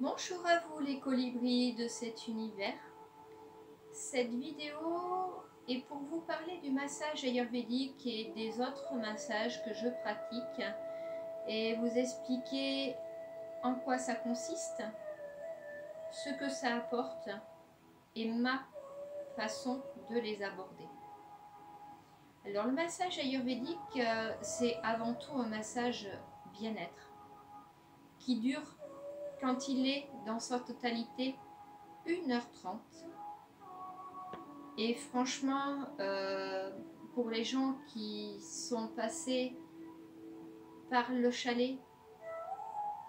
Bonjour à vous les colibris de cet univers. Cette vidéo est pour vous parler du massage ayurvédique et des autres massages que je pratique et vous expliquer en quoi ça consiste, ce que ça apporte et ma façon de les aborder. Alors le massage ayurvédique, c'est avant tout un massage bien-être qui dure, quand il est dans sa totalité, 1h30. Et franchement, pour les gens qui sont passés par le chalet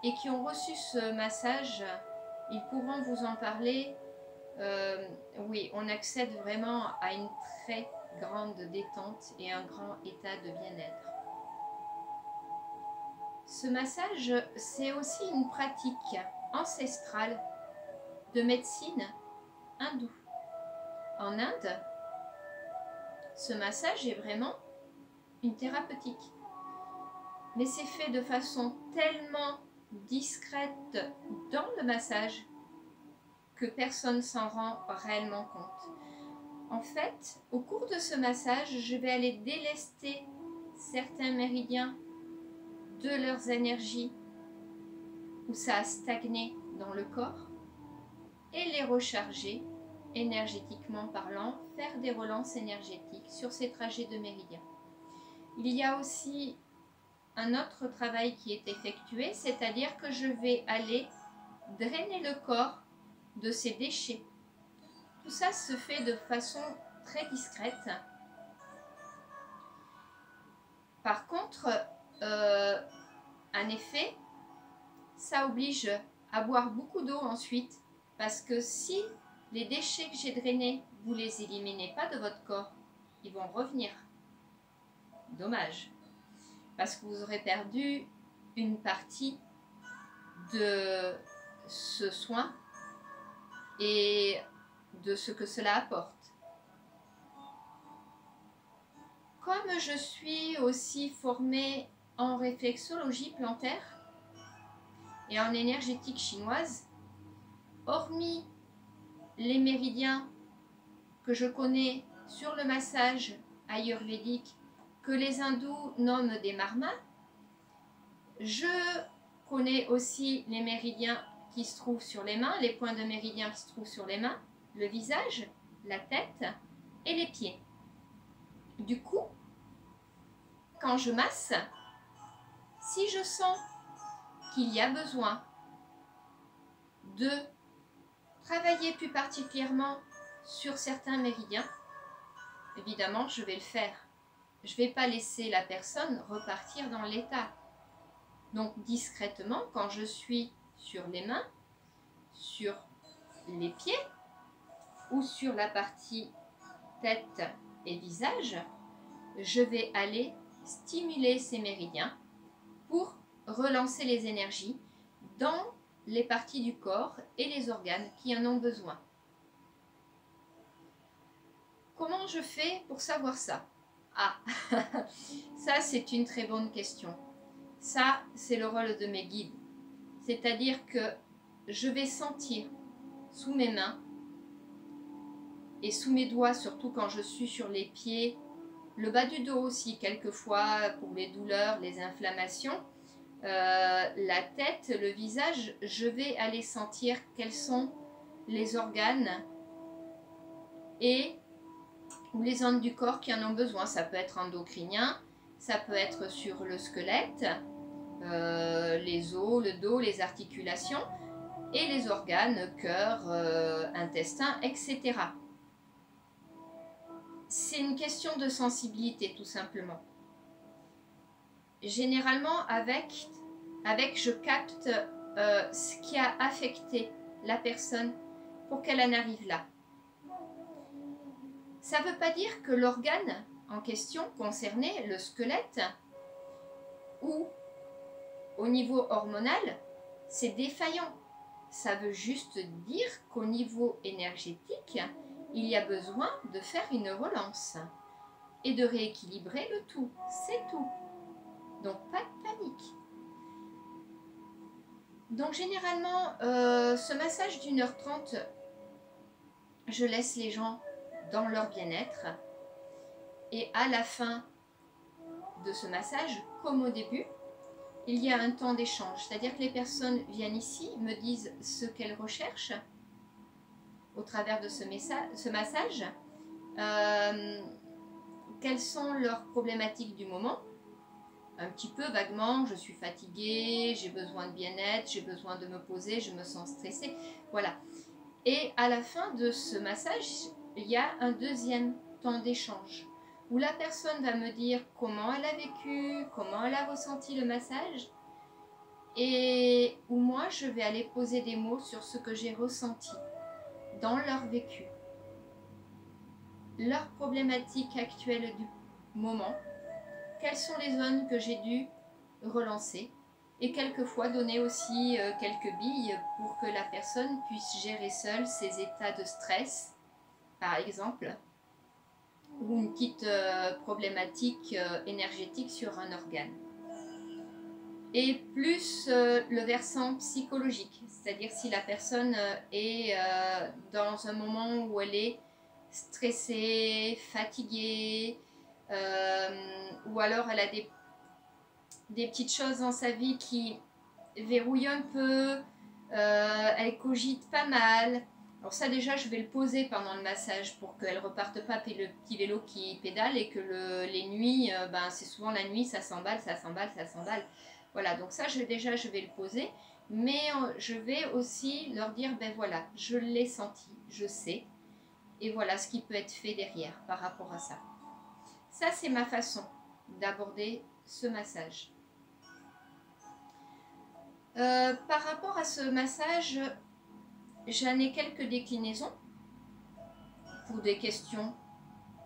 et qui ont reçu ce massage, ils pourront vous en parler. Oui, on accède vraiment à une très grande détente et un grand état de bien-être. Ce massage, c'est aussi une pratique ancestrale de médecine hindoue. En Inde, ce massage est vraiment une thérapeutique. Mais c'est fait de façon tellement discrète dans le massage que personne s'en rend réellement compte. En fait, au cours de ce massage, je vais aller délester certains méridiens de leurs énergies où ça a stagné dans le corps et les recharger énergétiquement parlant, faire des relances énergétiques sur ces trajets de méridiens. Il y a aussi un autre travail qui est effectué, c'est-à-dire que je vais aller drainer le corps de ses déchets. Tout ça se fait de façon très discrète. Par contre, en effet, ça oblige à boire beaucoup d'eau ensuite, parce que si les déchets que j'ai drainés, vous ne les éliminez pas de votre corps, ils vont revenir. Dommage, parce que vous aurez perdu une partie de ce soin et de ce que cela apporte. Comme je suis aussi formée en réflexologie plantaire et en énergétique chinoise, hormis les méridiens que je connais sur le massage ayurvédique que les hindous nomment des marmas, je connais aussi les méridiens qui se trouvent sur les mains, les points de méridien qui se trouvent sur les mains, le visage, la tête et les pieds. Du coup, quand je masse, si je sens qu'il y a besoin de travailler plus particulièrement sur certains méridiens, évidemment, je vais le faire. Je ne vais pas laisser la personne repartir dans l'état. Donc, discrètement, quand je suis sur les mains, sur les pieds ou sur la partie tête et visage, je vais aller stimuler ces méridiens pour relancer les énergies dans les parties du corps et les organes qui en ont besoin. Comment je fais pour savoir ça? Ah, ça c'est une très bonne question. Ça, c'est le rôle de mes guides. C'est-à-dire que je vais sentir sous mes mains et sous mes doigts, surtout quand je suis sur les pieds, le bas du dos aussi, quelquefois pour les douleurs, les inflammations, la tête, le visage, je vais aller sentir quels sont les organes et ou les zones du corps qui en ont besoin. Ça peut être endocrinien, ça peut être sur le squelette, les os, le dos, les articulations et les organes, cœur, intestin, etc. C'est une question de sensibilité tout simplement. Généralement avec je capte ce qui a affecté la personne pour qu'elle en arrive là. Ça ne veut pas dire que l'organe en question concerné, le squelette, ou au niveau hormonal, c'est défaillant. Ça veut juste dire qu'au niveau énergétique, il y a besoin de faire une relance et de rééquilibrer le tout. C'est tout. Donc pas de panique. Donc généralement, ce massage d'1h30, je laisse les gens dans leur bien-être. Et à la fin de ce massage, comme au début, il y a un temps d'échange. C'est-à-dire que les personnes viennent ici, me disent ce qu'elles recherchent au travers de ce massage, quelles sont leurs problématiques du moment, un petit peu vaguement, je suis fatiguée, j'ai besoin de bien-être, j'ai besoin de me poser, je me sens stressée, voilà. Et à la fin de ce massage, il y a un deuxième temps d'échange où la personne va me dire comment elle a vécu, comment elle a ressenti le massage, et où moi je vais aller poser des mots sur ce que j'ai ressenti dans leur vécu, leur problématique actuelle du moment, quelles sont les zones que j'ai dû relancer, et quelquefois donner aussi quelques billes pour que la personne puisse gérer seule ses états de stress, par exemple, ou une petite problématique énergétique sur un organe. Et plus le versant psychologique, c'est-à-dire si la personne est dans un moment où elle est stressée, fatiguée, ou alors elle a des petites choses dans sa vie qui verrouillent un peu, elle cogite pas mal. Alors ça déjà je vais le poser pendant le massage pour qu'elle reparte pas le petit vélo qui pédale, et que les nuits, c'est souvent la nuit, ça s'emballe, ça s'emballe, ça s'emballe. Voilà, donc ça déjà je vais le poser, mais je vais aussi leur dire, ben voilà, je l'ai senti, je sais, et voilà ce qui peut être fait derrière par rapport à ça. Ça c'est ma façon d'aborder ce massage. Par rapport à ce massage, j'en ai quelques déclinaisons pour des questions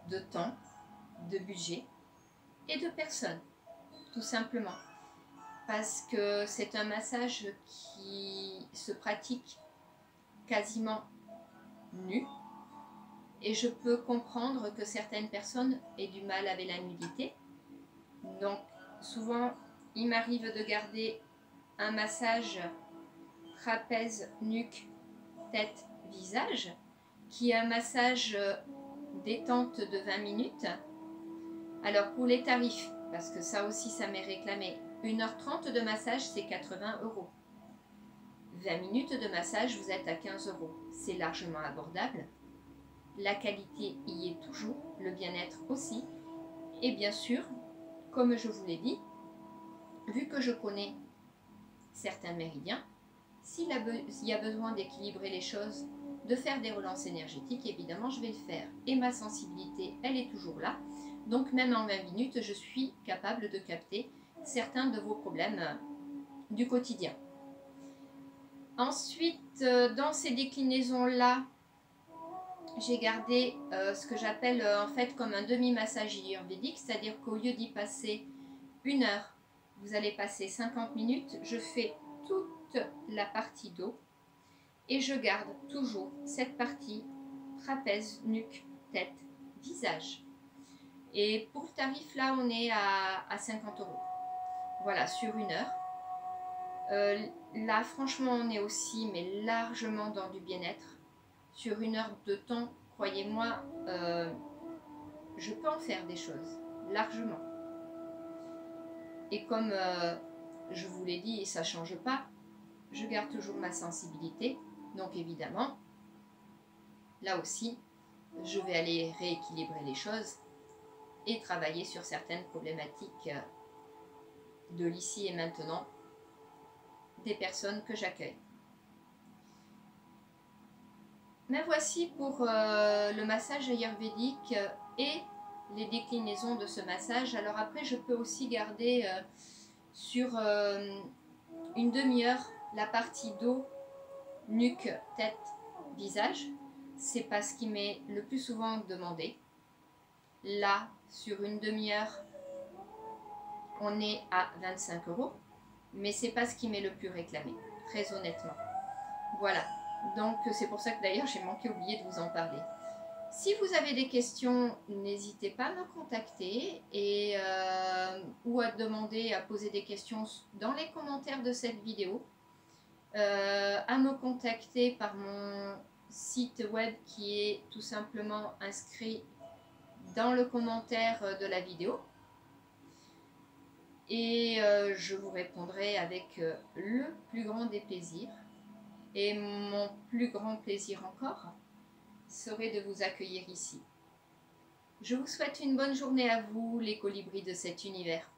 de temps, de budget et de personnes, tout simplement. Parce que c'est un massage qui se pratique quasiment nu, et je peux comprendre que certaines personnes aient du mal avec la nudité. Donc souvent, il m'arrive de garder un massage trapèze, nuque, tête, visage, qui est un massage détente de 20 minutes. Alors pour les tarifs, parce que ça aussi ça m'est réclamé, 1h30 de massage c'est 80 €. 20 minutes de massage, vous êtes à 15 €. C'est largement abordable. La qualité y est toujours, le bien-être aussi. Et bien sûr, comme je vous l'ai dit, vu que je connais certains méridiens, s'il y a besoin d'équilibrer les choses, de faire des relances énergétiques, évidemment je vais le faire. Et ma sensibilité, elle est toujours là. Donc même en 20 minutes, je suis capable de capter certains de vos problèmes du quotidien. Ensuite, dans ces déclinaisons-là, j'ai gardé ce que j'appelle en fait comme un demi-massage ayurvédique, c'est-à-dire qu'au lieu d'y passer 1 heure, vous allez passer 50 minutes. Je fais toute la partie dos et je garde toujours cette partie trapèze, nuque, tête, visage. Et pour le tarif, là, on est à 50 €. Voilà, sur 1 heure. Là, franchement, on est aussi, mais largement dans du bien-être. Sur 1 heure de temps, croyez-moi, je peux en faire des choses, largement. Et comme je vous l'ai dit, et ça ne change pas, je garde toujours ma sensibilité. Donc évidemment, là aussi, je vais aller rééquilibrer les choses et travailler sur certaines problématiques de l'ici et maintenant des personnes que j'accueille. Mais voici pour le massage ayurvédique et les déclinaisons de ce massage. Alors après, je peux aussi garder sur une demi-heure la partie dos, nuque, tête, visage. C'est pas ce qui m'est le plus souvent demandé. Là, sur une demi-heure, on est à 25 €, mais c'est pas ce qui m'est le plus réclamé, très honnêtement. Voilà, donc c'est pour ça que d'ailleurs j'ai oublié de vous en parler. Si vous avez des questions, n'hésitez pas à me contacter et, ou à demander, à poser des questions dans les commentaires de cette vidéo. à me contacter par mon site web qui est tout simplement inscrit dans le commentaire de la vidéo. Et je vous répondrai avec le plus grand des plaisirs. Et mon plus grand plaisir encore serait de vous accueillir ici. Je vous souhaite une bonne journée à vous, les colibris de cet univers.